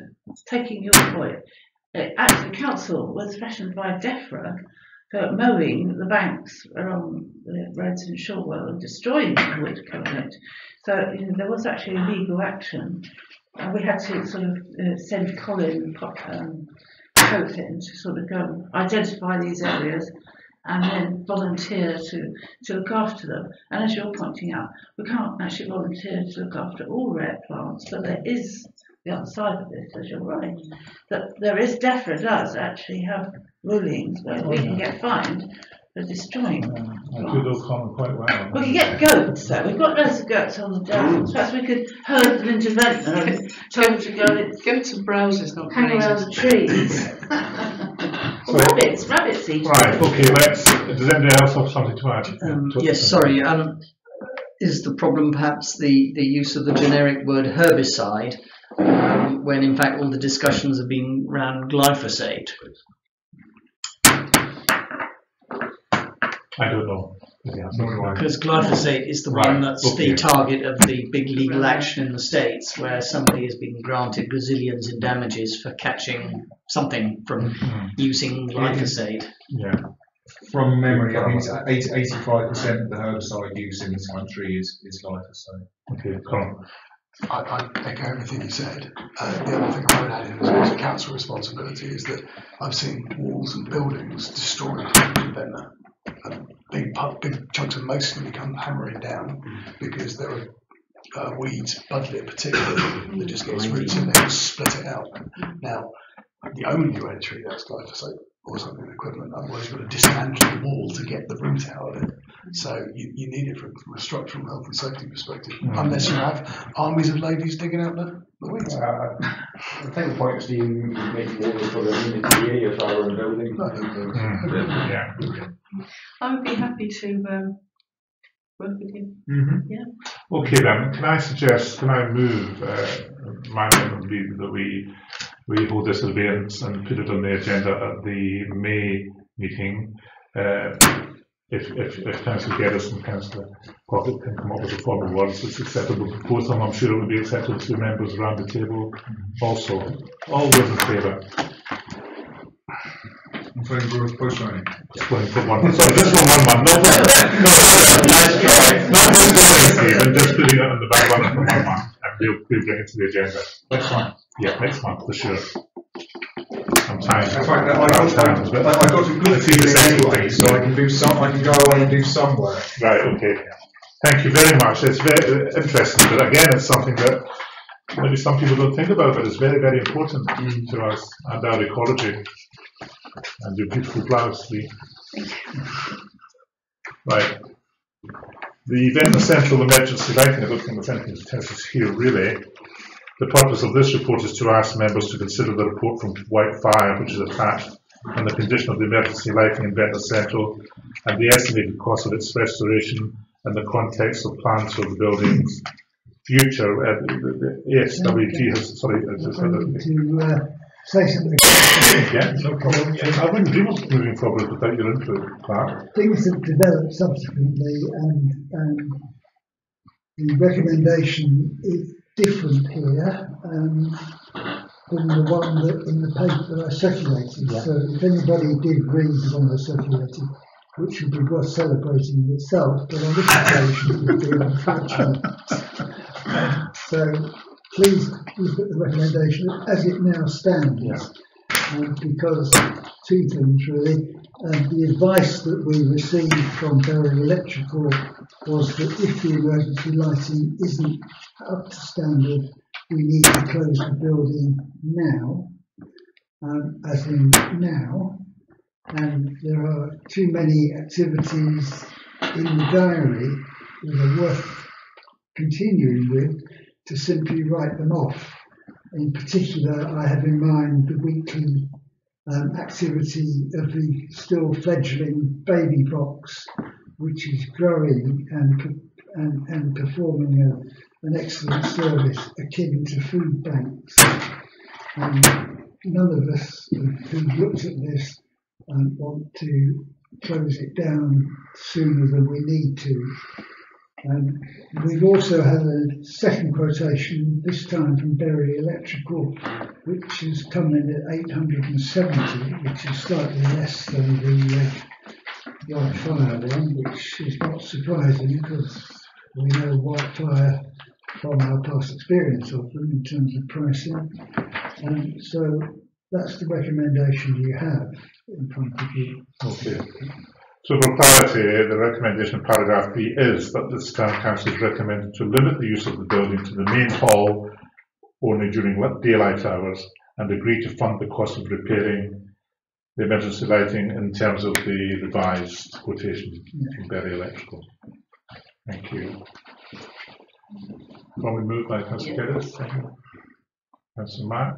taking your point, actually the council was threatened by DEFRA for mowing the banks along the roads in Shorewell and destroying the wood calumet. So there was actually legal action, and we had to sort of send Colin Coates in to sort of go and identify these areas and then volunteer to look after them. And as you're pointing out, we can't actually volunteer to look after all rare plants, but there is the other side of this, as you're right, that there is DEFRA does actually have rulings where we can get fined for destroying I do know Colin quite well. We could get goats though. We've got loads of goats on the downs. Perhaps we could herd them into Ventnor and tell them to go to browsers, not hang around the trees. Rabbits eat. Right, okay, does anybody else have something to add? Yes, sorry. Is the problem perhaps the use of the generic word herbicide, when in fact all the discussions have been around glyphosate? I don't know. Because glyphosate is the one that's the target of the big legal action in the States, where somebody has been granted gazillions in damages for catching something from using glyphosate. Yeah. From memory, I think it's 85% of the herbicide use in this country is glyphosate. Okay, Colin. I echo everything you said. The other thing I would add in as a council responsibility is that I've seen walls and buildings destroyed in Ventnor. Big chunks of masonry come hammering down because there are weeds, budlet particularly, that just gets roots in there and split it out. Now, the only way to treat that is glyphosate or something equivalent, otherwise you've got to dismantle the wall to get the root out of it. So you need it from a structural health and safety perspective, unless you have armies of ladies digging out the weeds. I think the point of Stephen making more for the amenity areas rather than buildings. Yeah. I would be happy to work with you. Yeah. Okay then, can I move, my amendment would be that we hold this abeyance and put it on the agenda at the May meeting, if Councillor Geddes and Councillor public can come up with a formal words that's acceptable to both of them. I'm sure it would be acceptable to members around the table also. All those in favour? In favour of postponing. Just going for one. Sorry, just for one. No, nice try. Not postponing, Stephen, just putting it on the back burner for 1 month, and we'll bring it to the agenda. Next month. Yeah, next month for sure. I'm tired. In fact, I got a good feeling anyway, so I can do some. I can go away and do some work. Right. Okay. Thank you very much. It's very interesting, but again, it's something that maybe some people don't think about, but it's very, very important to us and our ecology. And your beautiful flowers, Lee. Right. The Ventnor Central Emergency Lighting, I don't think there's anything to test us here really. The purpose of this report is to ask members to consider the report from White Fire, which is attached, on the condition of the emergency lighting in Ventnor Central and the estimated cost of its restoration and the context of plans for the building's future. The ASWG has, sorry, to say something. Yeah, no problem. I wouldn't dream of moving forward without your input, Clark. Things have developed subsequently, and the recommendation is different here than the one that in the paper that I circulated. Yeah. So if anybody did read the one I circulated, which would be worth celebrating in itself, but on this occasion it would be unfortunate. So please look at the recommendation as it now stands, because two things really. The advice that we received from Berry Electrical was that if the emergency lighting isn't up to standard, we need to close the building now, as in now, and there are too many activities in the diary that are worth continuing with to simply write them off. In particular, I have in mind the weekly activity of the still fledgling baby box, which is growing and performing an excellent service akin to food banks. None of us who've looked at this want to close it down sooner than we need to. We've also had a second quotation, this time from Berry Electrical, which has come in at 870, which is slightly less than the White Fire one, which is not surprising because we know White Fire from our past experience of them in terms of pricing. So that's the recommendation you have in front of you. Okay. So for clarity, the recommendation in paragraph B is that the Town Council is recommended to limit the use of the building to the main hall only during daylight hours and agree to fund the cost of repairing the emergency lighting in terms of the revised quotation from Berry Electrical. Thank you. Probably moved by Councillor Geddes, Councillor Mack.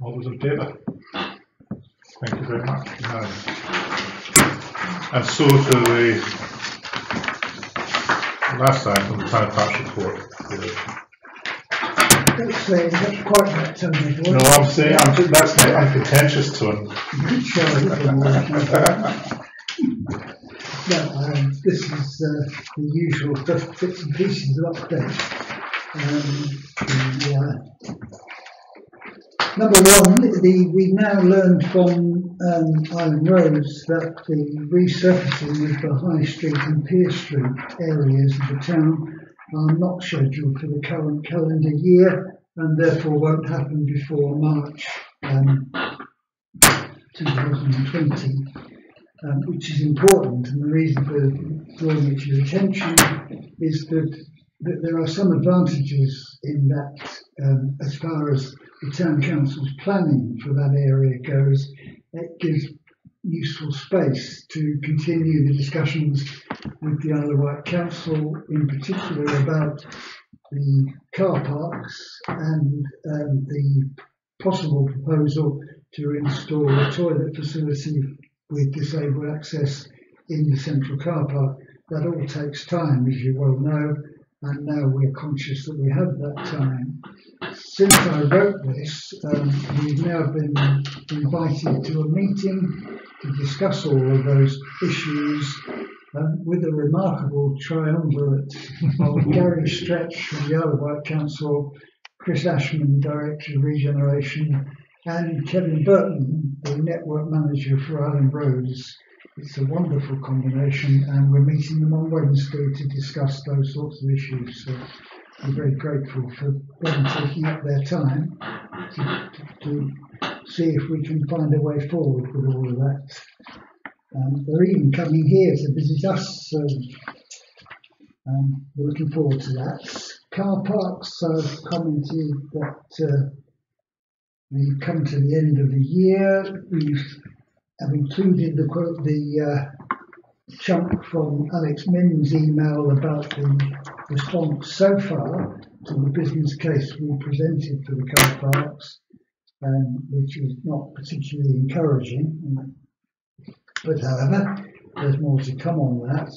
All those in favour? Thank you very much. And so to the last item, the Town Parks report. Don't say that's quite that tone. No, I'm saying that's my uncontentious tone. No, this is the usual bits and pieces of update. Number one, we've now learned from Island Roads that the resurfacing of the High Street and Pier Street areas of the town are not scheduled for the current calendar year and therefore won't happen before March 2020, which is important. And the reason for drawing it to your attention is that there are some advantages in that as far as the Town Council's planning for that area goes. It gives useful space to continue the discussions with the Isle of Wight Council, in particular about the car parks and the possible proposal to install a toilet facility with disabled access in the central car park. That all takes time, as you well know, and now we're conscious that we have that time. Since I wrote this, we've now been invited to a meeting to discuss all of those issues with a remarkable triumvirate of Gary Stretch from the Isle of Wight Council, Chris Ashman, Director of Regeneration, and Kevin Burton, the Network Manager for Island Roads. It's a wonderful combination, and we're meeting them on Wednesday to discuss those sorts of issues. So I'm very grateful for them taking up their time to see if we can find a way forward with all of that. They're even coming here to visit us, so we're looking forward to that. Car parks, I've commented that we've come to the end of the year. We have included the chunk from Alex Minn's email about the response so far to the business case we presented for the car parks, which is not particularly encouraging. But however, there's more to come on that.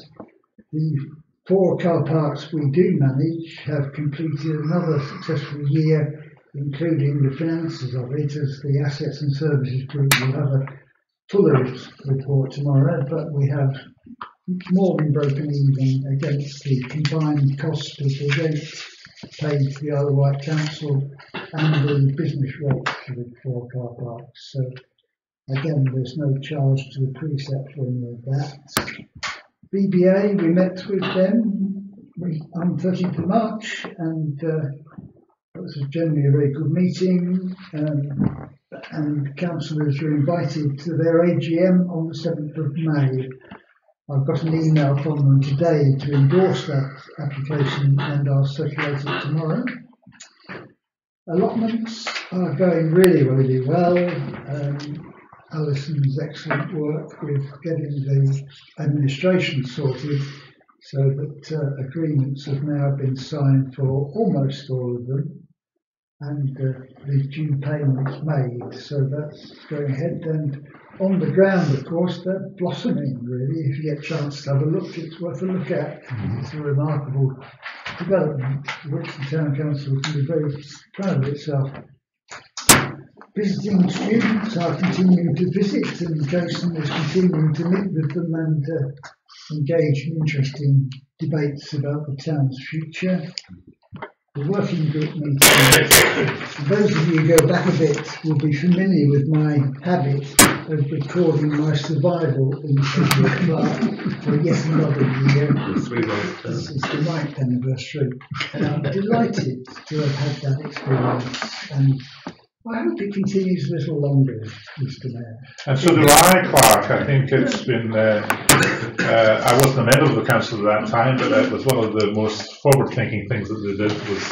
The 4 car parks we do manage have completed another successful year, including the finances of it, as the Assets and Services Group will have a fuller report tomorrow, but we have more than broken even against the combined cost of the rent paid to the Isle of Wight Council and the business rate for the 4 car parks. So again, there's no charge to the precept for any of that. BBA, we met with them on 13th of March, and it was generally a very good meeting, and councillors were invited to their AGM on the 7th of May. I've got an email from them today to endorse that application, and I'll circulate it tomorrow. Allotments are going really, really well. Alison's excellent work with getting the administration sorted so that agreements have now been signed for almost all of them, and the due payments made, so that's going ahead. And on the ground, of course, they're blossoming, really. If you get a chance to have a look, it's worth a look at. It's a remarkable development, which the Town Council can be very proud of itself. Visiting students are continuing to visit, and Jason is continuing to meet with them and engage in interesting debates about the town's future. The working group meeting, those of you who go back a bit will be familiar with my habit of recording my survival in Central Park for yet another year. This is the 9th anniversary, and I'm delighted to have had that experience, and I hope it continues a little longer, Mr. Mayor. And so do I, Clark. I think it's been, I wasn't a member of the council at that time, but it was one of the most forward-thinking things that they did was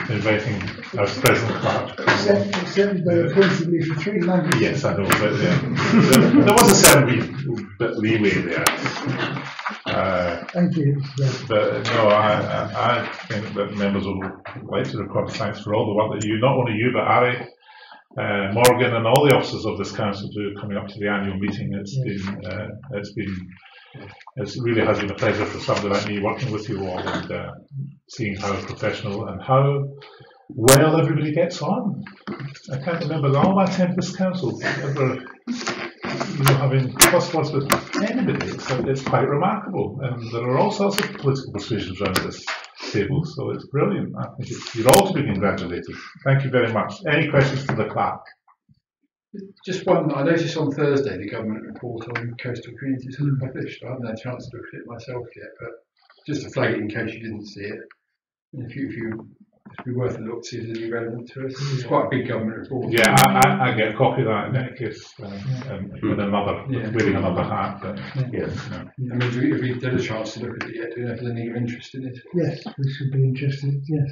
inviting our President Clark. Except they appointed me for 3 months. Yes, I know, but there was a 7-week leeway there. Thank you. But no, I think that members would like to record thanks for all the work that you, not only you, but Ari, Morgan, and all the officers of this council do coming up to the annual meeting. It really has been a pleasure for somebody like me working with you all, and seeing how professional and how well everybody gets on. I can't remember all my time with this council ever having cross words with anybody. It's quite remarkable, and there are all sorts of political persuasions around this table, so it's brilliant. I think you're all to be congratulated. Thank you very much. Any questions for the clerk? Just one. I noticed on Thursday the government report on coastal communities has been published. I haven't had a chance to look at it myself yet, but just to flag it in case you didn't see it. And if it'd be worth a look to see if there's any relevant to us. It's quite a big government report. Yeah, I get a copy of that in any case, with wearing another hat. But, I mean, have we had a chance to look at it yet? Do you know if there's any interest in it? Yes, we should be interested, yes.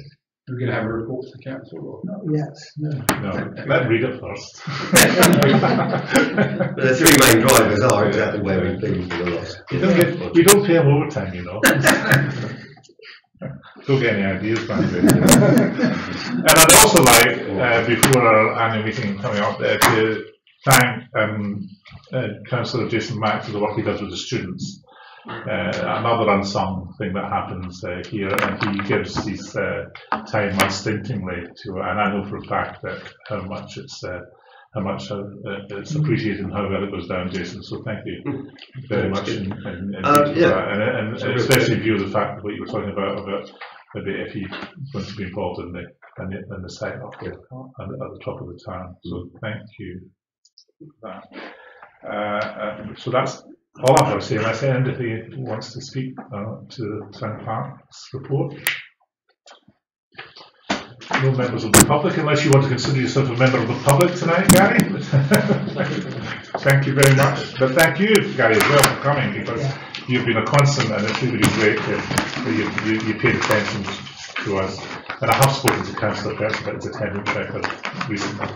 Are we going to have a report to the council? Or? Not yet, no. No, let's read it first. But the 3 main drivers are exactly where we've been for the last. You don't pay them overtime, you know. Don't get any ideas, frankly. And I'd also like, before our annual meeting coming up, to thank Councillor Jason Mack for the work he does with the students. Another unsung thing that happens here, and he gives his time unstintingly to, and I know for a fact that how much it's how much it's appreciated and how well it was done, Jason. So thank you very much indeed for that. And especially in view of the fact that what you were talking about maybe if he's going to be involved in the site up there at the top of the town. So thank you for that. So that's all I've got to say. Unless anybody wants to speak to the town park's report. No members of the public, unless you want to consider yourself a member of the public tonight, Gary. Thank you very much. But thank you, Gary, as well for coming, because you've been a constant and it's really great that you paid attention to us. And I have spoken to Councillor Pearce about his attendance record recently.